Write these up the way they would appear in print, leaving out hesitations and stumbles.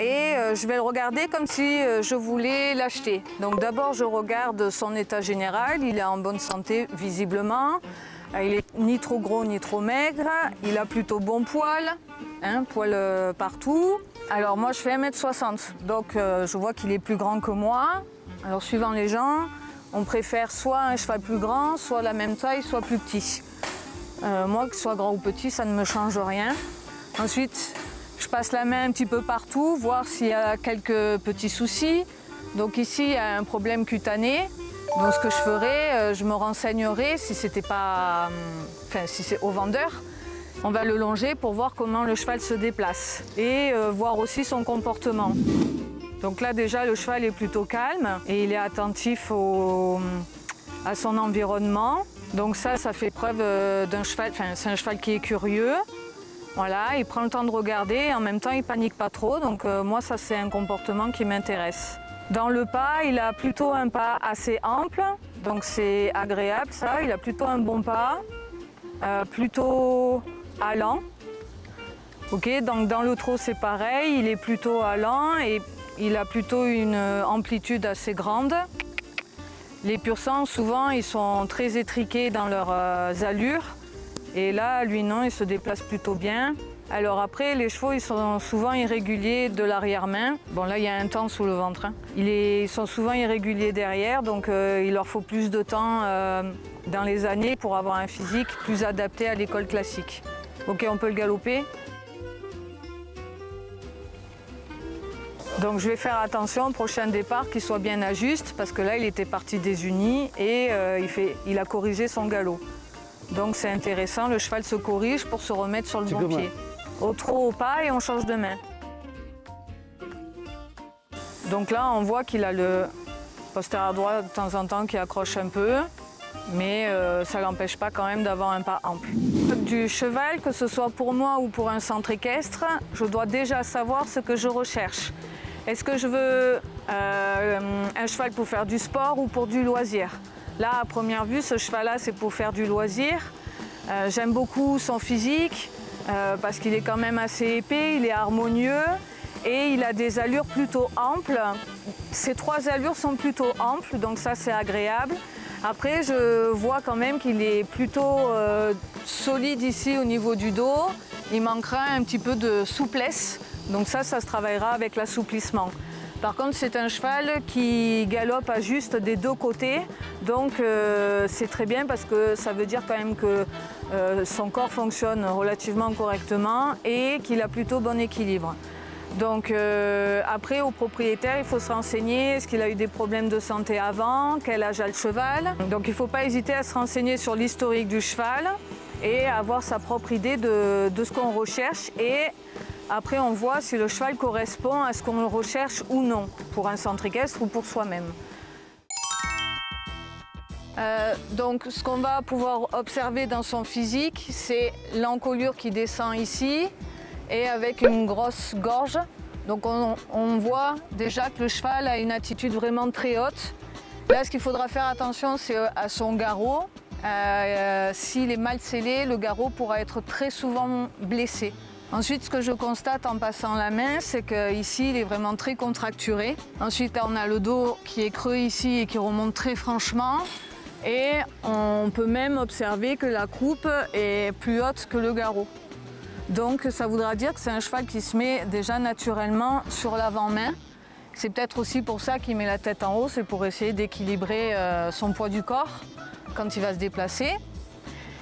et je vais le regarder comme si je voulais l'acheter. Donc d'abord je regarde son état général, il est en bonne santé visiblement, il est ni trop gros ni trop maigre, il a plutôt bon poil, hein, poil partout. Alors moi je fais 1m60, donc je vois qu'il est plus grand que moi. Alors suivant les gens, on préfère soit un cheval plus grand, soit la même taille, soit plus petit. Moi, que ce soit grand ou petit, ça ne me change rien. Ensuite, je passe la main un petit peu partout, voir s'il y a quelques petits soucis. Donc ici, il y a un problème cutané. Donc ce que je ferai, je me renseignerai si c'était pas, si c'est au vendeur. On va le longer pour voir comment le cheval se déplace et voir aussi son comportement. Donc là déjà le cheval est plutôt calme et il est attentif à son environnement. Donc ça fait preuve d'un cheval, c'est un cheval qui est curieux. Voilà, il prend le temps de regarder et en même temps il panique pas trop. Donc moi ça c'est un comportement qui m'intéresse. Dans le pas, il a plutôt un pas assez ample, donc c'est agréable ça. Il a plutôt un bon pas, plutôt allant. Ok, donc dans le trot c'est pareil, il est plutôt allant et il a plutôt une amplitude assez grande. Les pur sang, souvent, ils sont très étriqués dans leurs allures. Et là, lui, non, il se déplace plutôt bien. Alors après, les chevaux, ils sont souvent irréguliers de l'arrière-main. Bon, là, il y a un temps sous le ventre. Hein. Ils sont souvent irréguliers derrière, donc il leur faut plus de temps dans les années pour avoir un physique plus adapté à l'école classique. Ok, on peut le galoper. Donc je vais faire attention au prochain départ qu'il soit bien à juste parce que là il était parti désuni et il a corrigé son galop. Donc c'est intéressant, le cheval se corrige pour se remettre sur le bon pied. Au trot, au pas et on change de main. Donc là on voit qu'il a le postérieur droit de temps en temps qui accroche un peu, mais ça ne l'empêche pas quand même d'avoir un pas ample. Du cheval, que ce soit pour moi ou pour un centre équestre, je dois déjà savoir ce que je recherche. Est-ce que je veux un cheval pour faire du sport ou pour du loisir? Là, à première vue, ce cheval-là, c'est pour faire du loisir. J'aime beaucoup son physique parce qu'il est quand même assez épais, il est harmonieux et il a des allures plutôt amples. Ces trois allures sont plutôt amples, donc ça, c'est agréable. Après, je vois quand même qu'il est plutôt solide ici au niveau du dos. Il manquera un petit peu de souplesse. Donc ça se travaillera avec l'assouplissement. Par contre, c'est un cheval qui galope à juste des deux côtés. Donc c'est très bien parce que ça veut dire quand même que son corps fonctionne relativement correctement et qu'il a plutôt bon équilibre. Donc après, au propriétaire, il faut se renseigner, est-ce qu'il a eu des problèmes de santé avant, quel âge a le cheval. Donc il ne faut pas hésiter à se renseigner sur l'historique du cheval et avoir sa propre idée de ce qu'on recherche. Et après, on voit si le cheval correspond à ce qu'on recherche ou non, pour un centre équestre ou pour soi-même. Donc ce qu'on va pouvoir observer dans son physique, c'est l'encolure qui descend ici, et avec une grosse gorge. Donc on voit déjà que le cheval a une attitude vraiment très haute. Là, ce qu'il faudra faire attention, c'est à son garrot. S'il est mal scellé, le garrot pourra être très souvent blessé. Ensuite, ce que je constate en passant la main, c'est qu'ici, il est vraiment très contracturé. Ensuite, on a le dos qui est creux ici et qui remonte très franchement. Et on peut même observer que la croupe est plus haute que le garrot. Donc ça voudra dire que c'est un cheval qui se met déjà naturellement sur l'avant-main. C'est peut-être aussi pour ça qu'il met la tête en haut, c'est pour essayer d'équilibrer son poids du corps quand il va se déplacer.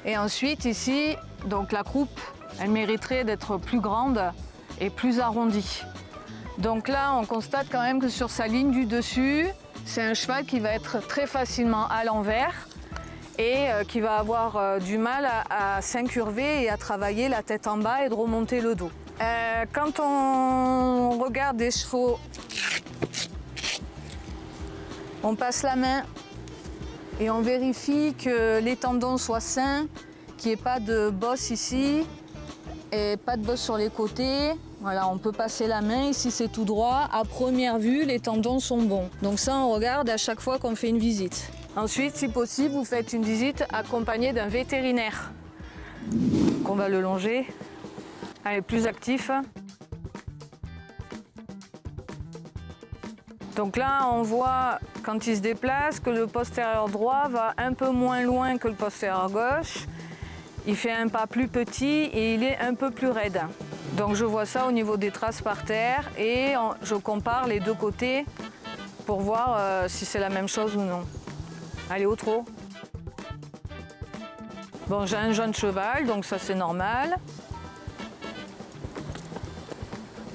Et ensuite ici, donc la croupe, elle mériterait d'être plus grande et plus arrondie. Donc là, on constate quand même que sur sa ligne du dessus, c'est un cheval qui va être très facilement à l'envers et qui va avoir du mal à s'incurver et à travailler la tête en bas et de remonter le dos. Quand on regarde des chevaux, on passe la main et on vérifie que les tendons soient sains, qu'il n'y ait pas de bosse ici et pas de bosse sur les côtés. Voilà, on peut passer la main, ici c'est tout droit. À première vue, les tendons sont bons. Donc ça, on regarde à chaque fois qu'on fait une visite. Ensuite, si possible, vous faites une visite accompagnée d'un vétérinaire. Donc on va le longer. Allez, plus actif. Donc là, on voit quand il se déplace que le postérieur droit va un peu moins loin que le postérieur gauche. Il fait un pas plus petit et il est un peu plus raide. Donc je vois ça au niveau des traces par terre et je compare les deux côtés pour voir si c'est la même chose ou non. Allez, au trot. Bon, j'ai un jeune cheval, donc ça c'est normal.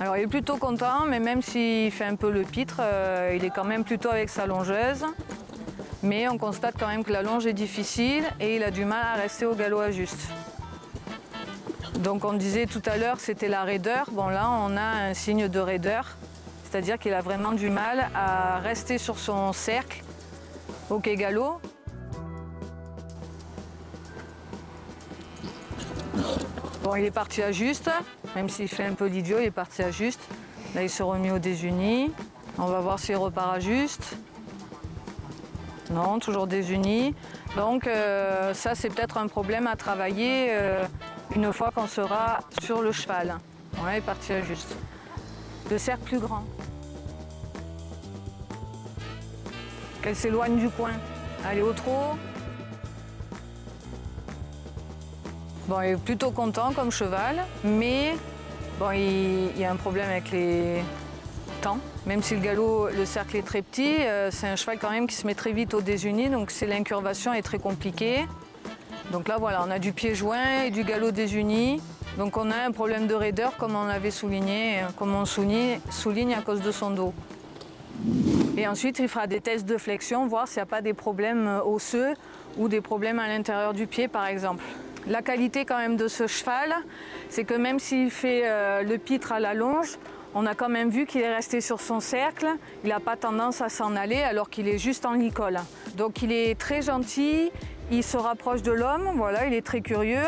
Alors il est plutôt content, mais même s'il fait un peu le pitre, il est quand même plutôt avec sa longeuse. Mais on constate quand même que la longe est difficile et il a du mal à rester au galop à juste. Donc on disait tout à l'heure c'était la raideur. Bon là on a un signe de raideur, c'est-à-dire qu'il a vraiment du mal à rester sur son cercle au quai galop. Bon, il est parti à juste, même s'il fait un peu l'idiot, il est parti à juste. Là, il s'est remis au désuni. On va voir s'il repart à juste. Non, toujours désuni. Donc, ça, c'est peut-être un problème à travailler une fois qu'on sera sur le cheval. Ouais, il est parti à juste. Le cercle plus grand. Qu'elle s'éloigne du coin. Allez, au trot. Bon, il est plutôt content comme cheval, mais bon, il y a un problème avec les temps. Même si le galop, le cercle est très petit, c'est un cheval quand même qui se met très vite au désuni, donc l'incurvation est très compliquée. Donc là, voilà, on a du pied joint et du galop désuni. Donc on a un problème de raideur comme on l'avait souligné, comme on souligne à cause de son dos. Et ensuite, il fera des tests de flexion, voir s'il n'y a pas des problèmes osseux ou des problèmes à l'intérieur du pied, par exemple. La qualité quand même de ce cheval, c'est que même s'il fait le pitre à la longe, on a quand même vu qu'il est resté sur son cercle. Il n'a pas tendance à s'en aller alors qu'il est juste en licol. Donc il est très gentil, il se rapproche de l'homme, voilà, il est très curieux.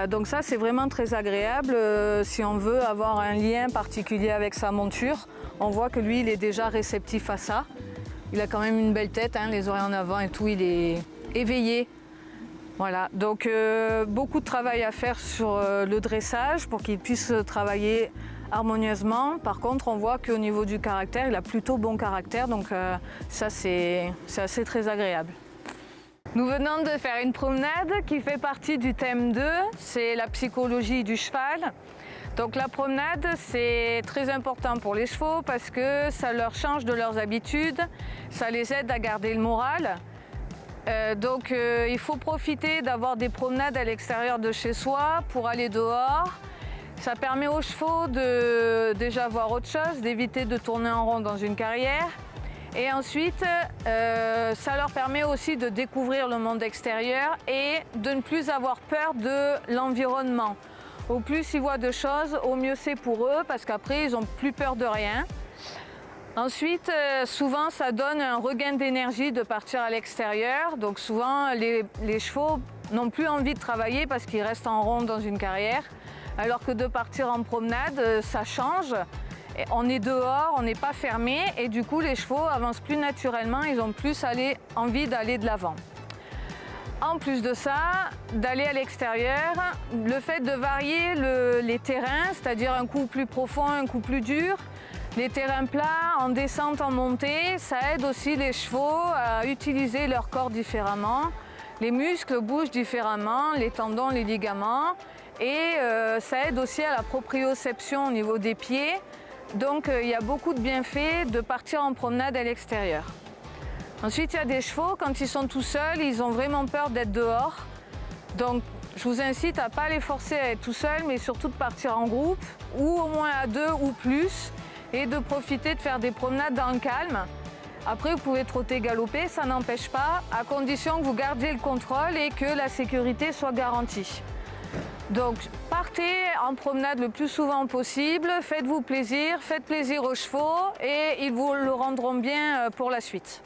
Donc ça c'est vraiment très agréable si on veut avoir un lien particulier avec sa monture. On voit que lui il est déjà réceptif à ça. Il a quand même une belle tête, hein, les oreilles en avant et tout, il est éveillé. Voilà, donc beaucoup de travail à faire sur le dressage pour qu'il puisse travailler harmonieusement. Par contre, on voit qu'au niveau du caractère, il a plutôt bon caractère, donc ça c'est assez très agréable. Nous venons de faire une promenade qui fait partie du thème 2, c'est la psychologie du cheval. Donc la promenade, c'est très important pour les chevaux parce que ça leur change de leurs habitudes, ça les aide à garder le moral. Il faut profiter d'avoir des promenades à l'extérieur de chez soi pour aller dehors. Ça permet aux chevaux de déjà voir autre chose, d'éviter de tourner en rond dans une carrière. Et ensuite, ça leur permet aussi de découvrir le monde extérieur et de ne plus avoir peur de l'environnement. Au plus ils voient de choses, au mieux c'est pour eux parce qu'après ils n'ont plus peur de rien. Ensuite, souvent, ça donne un regain d'énergie de partir à l'extérieur. Donc souvent, les chevaux n'ont plus envie de travailler parce qu'ils restent en rond dans une carrière. Alors que de partir en promenade, ça change. Et on est dehors, on n'est pas fermé et du coup, les chevaux avancent plus naturellement. Ils ont plus envie d'aller de l'avant. En plus de ça, d'aller à l'extérieur, le fait de varier les terrains, c'est-à-dire un coup plus profond, un coup plus dur, les terrains plats, en descente, en montée, ça aide aussi les chevaux à utiliser leur corps différemment. Les muscles bougent différemment, les tendons, les ligaments. Et ça aide aussi à la proprioception au niveau des pieds. Donc il y a beaucoup de bienfaits de partir en promenade à l'extérieur. Ensuite, il y a des chevaux, quand ils sont tout seuls, ils ont vraiment peur d'être dehors. Donc je vous incite à ne pas les forcer à être tout seuls, mais surtout de partir en groupe, ou au moins à 2 ou plus. Et de profiter de faire des promenades dans le calme. Après, vous pouvez trotter, galoper, ça n'empêche pas, à condition que vous gardiez le contrôle et que la sécurité soit garantie. Donc, partez en promenade le plus souvent possible, faites-vous plaisir, faites plaisir aux chevaux et ils vous le rendront bien pour la suite.